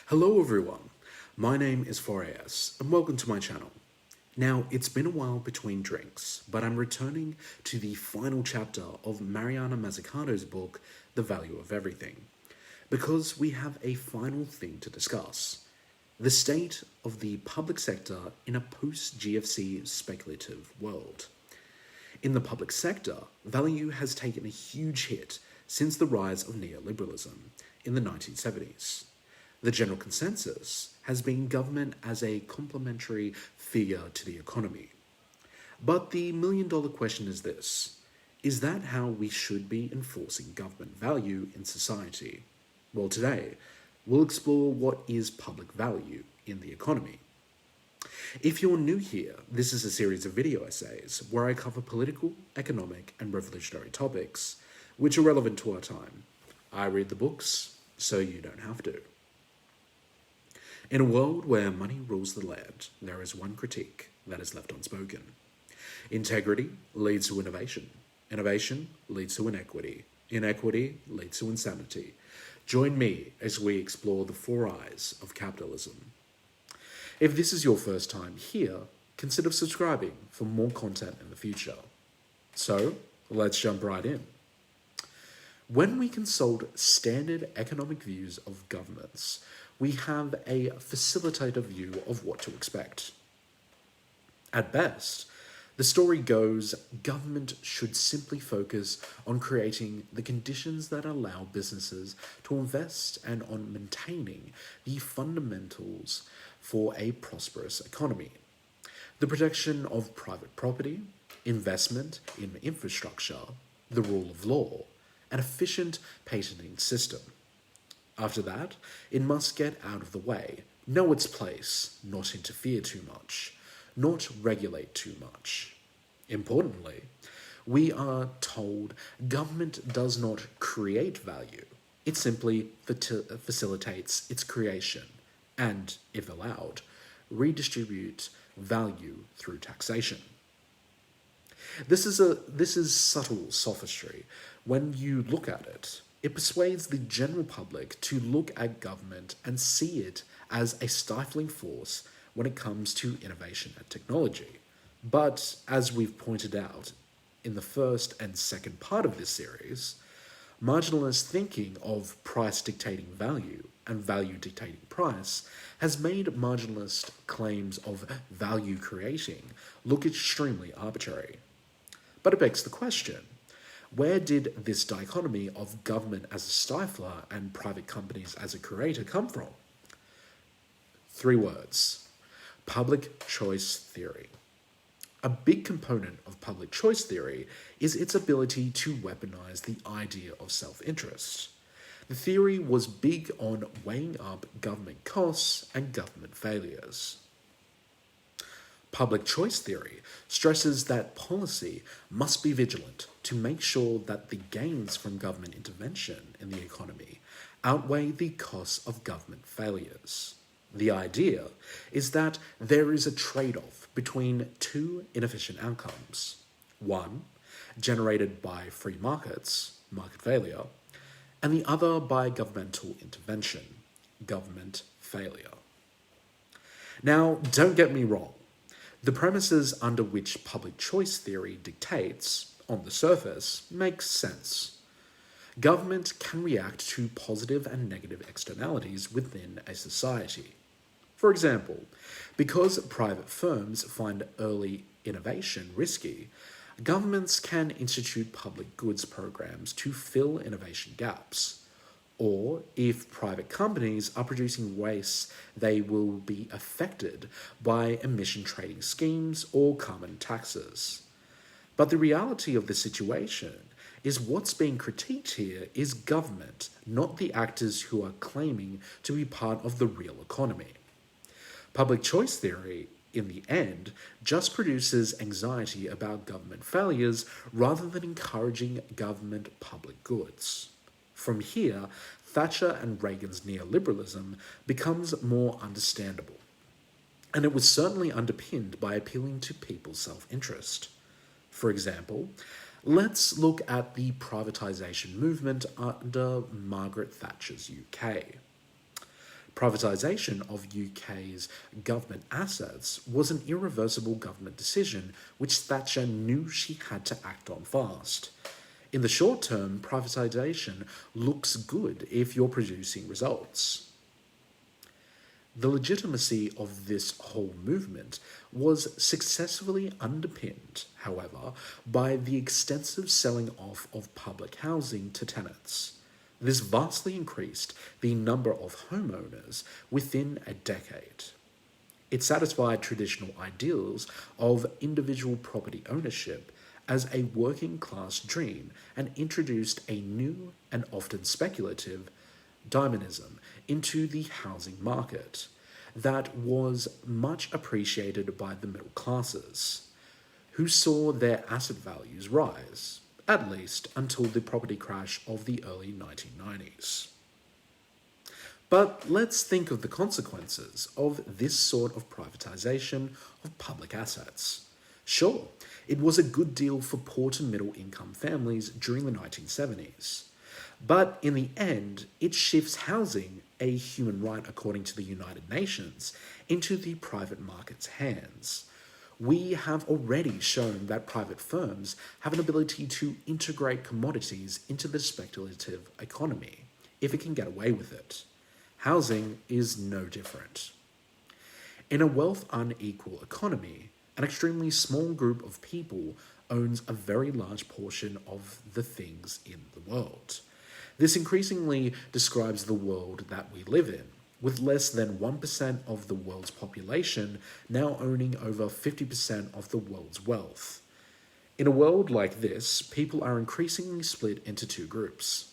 Hello everyone, my name is Foreas and welcome to my channel. Now, it's been a while between drinks, but I'm returning to the final chapter of Mariana Mazzucato's book, The Value of Everything, because we have a final thing to discuss: the state of the public sector in a post-GFC speculative world. In the public sector, value has taken a huge hit since the rise of neoliberalism in the 1970s. The general consensus has been government as a complementary figure to the economy. But the million-dollar question is this: is that how we should be enforcing government value in society? Well, today, we'll explore what is public value in the economy. If you're new here, this is a series of video essays where I cover political, economic, and revolutionary topics which are relevant to our time. I read the books, so you don't have to. In a world where money rules the land, there is one critique that is left unspoken. Integrity leads to innovation. Innovation leads to inequity. Inequity leads to insanity. Join me as we explore the four eyes of capitalism. If this is your first time here, consider subscribing for more content in the future. So, let's jump right in. When we consult standard economic views of governments, we have a facilitator view of what to expect. At best, the story goes government should simply focus on creating the conditions that allow businesses to invest and on maintaining the fundamentals for a prosperous economy. The protection of private property, investment in infrastructure, the rule of law, an efficient patenting system. After that, it must get out of the way, know its place, not interfere too much, not regulate too much. Importantly, we are told government does not create value. It simply facilitates its creation and, if allowed, redistribute value through taxation. This is subtle sophistry. When you look at it, it persuades the general public to look at government and see it as a stifling force when it comes to innovation and technology. But as we've pointed out in the first and second part of this series, marginalist thinking of price dictating value and value dictating price has made marginalist claims of value creating look extremely arbitrary. But it begs the question: where did this dichotomy of government as a stifler and private companies as a creator come from? 3 words: public choice theory. A big component of public choice theory is its ability to weaponize the idea of self-interest. The theory was big on weighing up government costs and government failures. Public choice theory stresses that policy must be vigilant to make sure that the gains from government intervention in the economy outweigh the costs of government failures. The idea is that there is a trade-off between 2 inefficient outcomes. One, generated by free markets, market failure, and the other by governmental intervention, government failure. Now, don't get me wrong. The premises under which public choice theory dictates, on the surface, makes sense. Government can react to positive and negative externalities within a society. For example, because private firms find early innovation risky, governments can institute public goods programs to fill innovation gaps. Or, if private companies are producing waste, they will be affected by emission trading schemes or carbon taxes. But the reality of the situation is what's being critiqued here is government, not the actors who are claiming to be part of the real economy. Public choice theory, in the end, just produces anxiety about government failures rather than encouraging government public goods. From here, Thatcher and Reagan's neoliberalism becomes more understandable, and it was certainly underpinned by appealing to people's self-interest. For example, let's look at the privatisation movement under Margaret Thatcher's UK. Privatisation of UK's government assets was an irreversible government decision which Thatcher knew she had to act on fast. In the short term, privatisation looks good if you're producing results. The legitimacy of this whole movement was successfully underpinned, however, by the extensive selling off of public housing to tenants. This vastly increased the number of homeowners within a decade. It satisfied traditional ideals of individual property ownership as a working class dream and introduced a new and often speculative dynamism into the housing market that was much appreciated by the middle classes, who saw their asset values rise, at least until the property crash of the early 1990s. But let's think of the consequences of this sort of privatisation of public assets. Sure, it was a good deal for poor to middle income families during the 1970s. But in the end, it shifts housing, a human right according to the United Nations, into the private market's hands. We have already shown that private firms have an ability to integrate commodities into the speculative economy, if it can get away with it. Housing is no different. In a wealth unequal economy, an extremely small group of people owns a very large portion of the things in the world. This increasingly describes the world that we live in, with less than 1% of the world's population now owning over 50% of the world's wealth. In a world like this, people are increasingly split into two groups.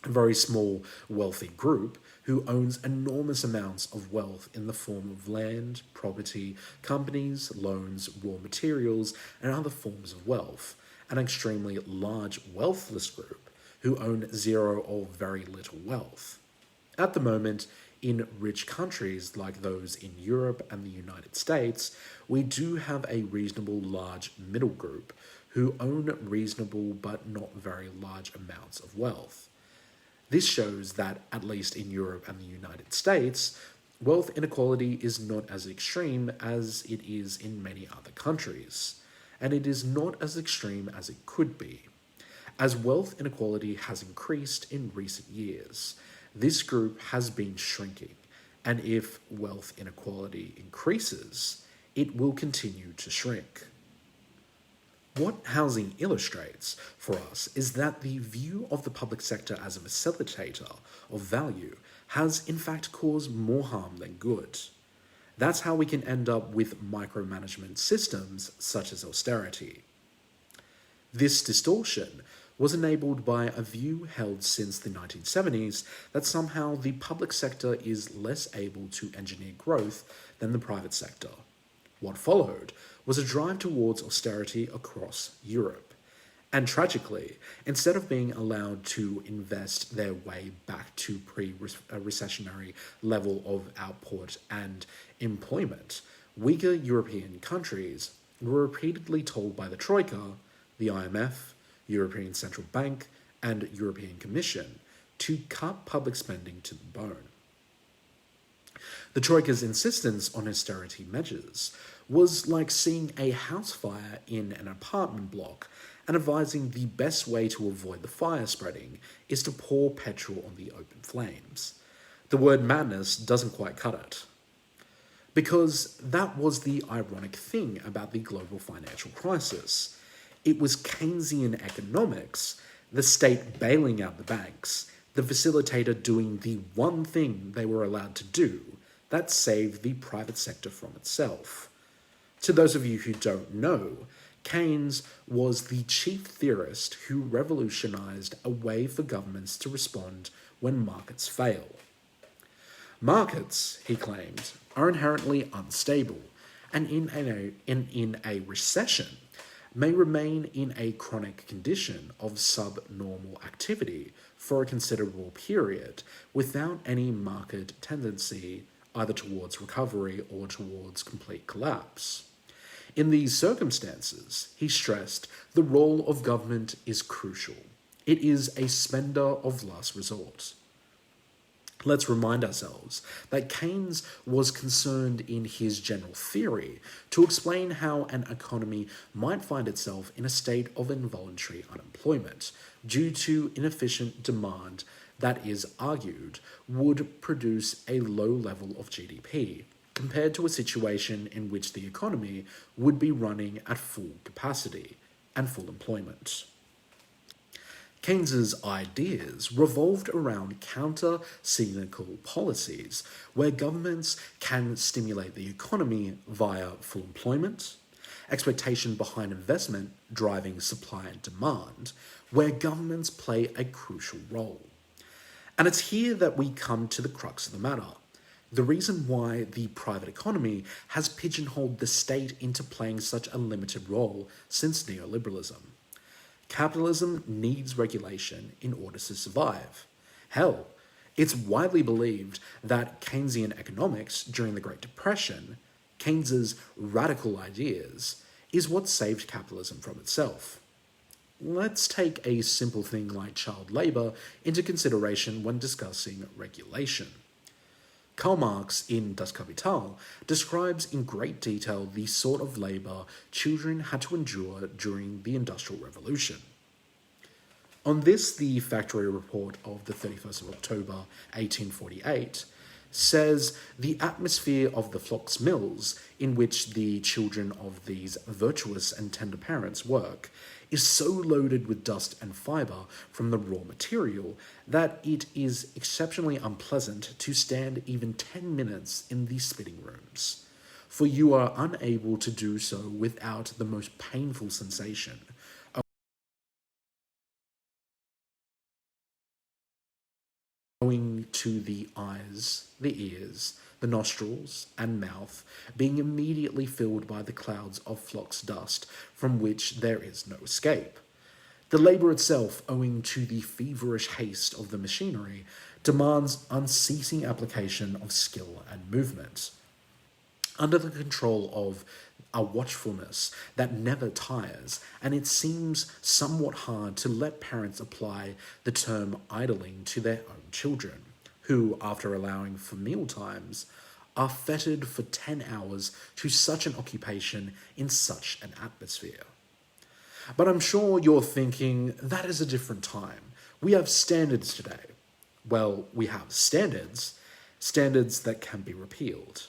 A very small, wealthy group who owns enormous amounts of wealth in the form of land, property, companies, loans, raw materials, and other forms of wealth. An extremely large, wealthless group who own zero or very little wealth. At the moment, in rich countries like those in Europe and the United States, we do have a reasonable large middle group who own reasonable but not very large amounts of wealth. This shows that, at least in Europe and the United States, wealth inequality is not as extreme as it is in many other countries, and it is not as extreme as it could be. As wealth inequality has increased in recent years, this group has been shrinking, and if wealth inequality increases, it will continue to shrink. What housing illustrates for us is that the view of the public sector as a facilitator of value has in fact caused more harm than good. That's how we can end up with micromanagement systems such as austerity. This distortion was enabled by a view held since the 1970s that somehow the public sector is less able to engineer growth than the private sector. What followed was a drive towards austerity across Europe. And tragically, instead of being allowed to invest their way back to pre-recessionary level of output and employment, weaker European countries were repeatedly told by the Troika, the IMF, European Central Bank, and European Commission to cut public spending to the bone. The Troika's insistence on austerity measures was like seeing a house fire in an apartment block and advising the best way to avoid the fire spreading is to pour petrol on the open flames. The word madness doesn't quite cut it. Because that was the ironic thing about the global financial crisis. It was Keynesian economics, the state bailing out the banks, the facilitator doing the one thing they were allowed to do, that saved the private sector from itself. To those of you who don't know, Keynes was the chief theorist who revolutionized a way for governments to respond when markets fail. Markets, he claimed, are inherently unstable, and in a recession may remain in a chronic condition of subnormal activity for a considerable period without any market tendency either towards recovery or towards complete collapse. In these circumstances, he stressed, the role of government is crucial. It is a spender of last resort. Let's remind ourselves that Keynes was concerned in his general theory to explain how an economy might find itself in a state of involuntary unemployment due to inefficient demand that is argued would produce a low level of GDP compared to a situation in which the economy would be running at full capacity and full employment. Keynes's ideas revolved around counter-cyclical policies where governments can stimulate the economy via full employment, expectation behind investment driving supply and demand, where governments play a crucial role. And it's here that we come to the crux of the matter. The reason why the private economy has pigeonholed the state into playing such a limited role since neoliberalism. Capitalism needs regulation in order to survive. Hell, it's widely believed that Keynesian economics during the Great Depression, Keynes's radical ideas, is what saved capitalism from itself. Let's take a simple thing like child labour into consideration when discussing regulation. Karl Marx in Das Kapital describes in great detail the sort of labour children had to endure during the Industrial Revolution. On this, the factory report of the 31st of October 1848 says the atmosphere of the Flox mills in which the children of these virtuous and tender parents work is so loaded with dust and fibre from the raw material that it is exceptionally unpleasant to stand even 10 minutes in the spinning rooms, for you are unable to do so without the most painful sensation, owing to the eyes, the ears, the nostrils, and mouth being immediately filled by the clouds of flox dust from which there is no escape. The labour itself, owing to the feverish haste of the machinery, demands unceasing application of skill and movement. Under the control of a watchfulness that never tires, and it seems somewhat hard to let parents apply the term idling to their own children, who, after allowing for meal times, are fettered for 10 hours to such an occupation in such an atmosphere. But I'm sure you're thinking, that is a different time. We have standards today. Well, we have standards that can be repealed.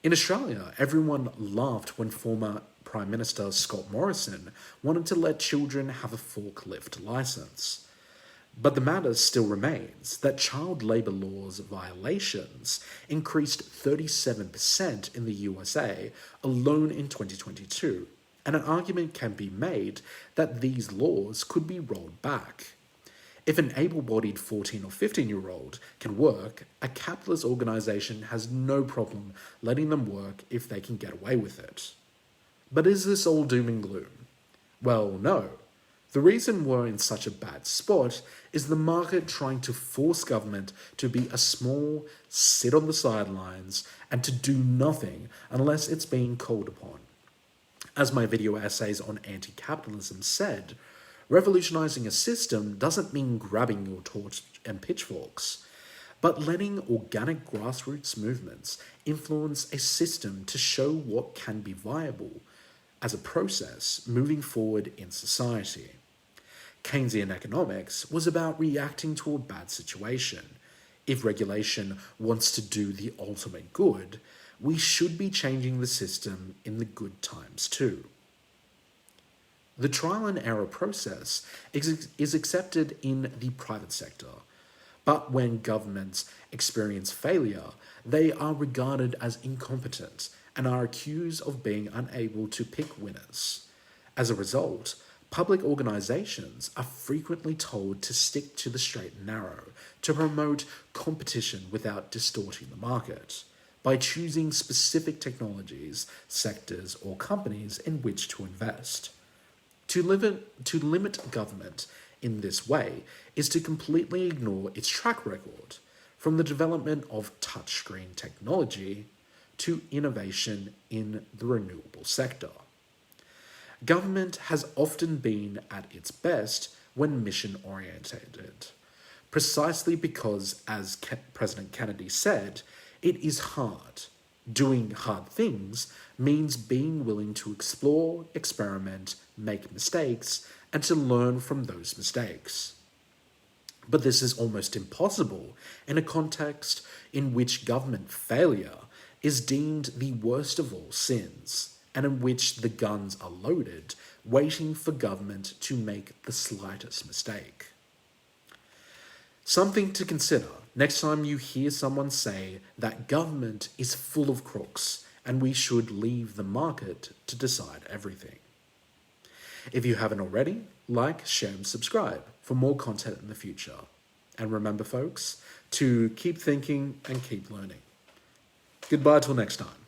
In Australia, everyone laughed when former Prime Minister Scott Morrison wanted to let children have a forklift licence. But the matter still remains that child labour laws violations increased 37% in the USA alone in 2022, and an argument can be made that these laws could be rolled back. If an able-bodied 14 or 15-year-old can work, a capitalist organisation has no problem letting them work if they can get away with it. But is this all doom and gloom? Well, no. The reason we're in such a bad spot is the market trying to force government to be a small, sit on the sidelines, and to do nothing unless it's being called upon. As my video essays on anti-capitalism said, revolutionizing a system doesn't mean grabbing your torch and pitchforks, but letting organic grassroots movements influence a system to show what can be viable as a process moving forward in society. Keynesian economics was about reacting to a bad situation. If regulation wants to do the ultimate good, we should be changing the system in the good times too. The trial and error process is accepted in the private sector, but when governments experience failure, they are regarded as incompetent and are accused of being unable to pick winners. As a result, public organisations are frequently told to stick to the straight and narrow to promote competition without distorting the market, by choosing specific technologies, sectors, or companies in which to invest. To limit government in this way is to completely ignore its track record, from the development of touchscreen technology to innovation in the renewable sector. Government has often been at its best when mission-orientated, precisely because, as President Kennedy said, it is hard. Doing hard things means being willing to explore, experiment, make mistakes, and to learn from those mistakes. But this is almost impossible in a context in which government failure is deemed the worst of all sins, and in which the guns are loaded, waiting for government to make the slightest mistake. Something to consider next time you hear someone say that government is full of crooks and we should leave the market to decide everything. If you haven't already, like, share, and subscribe for more content in the future. And remember, folks, to keep thinking and keep learning. Goodbye till next time.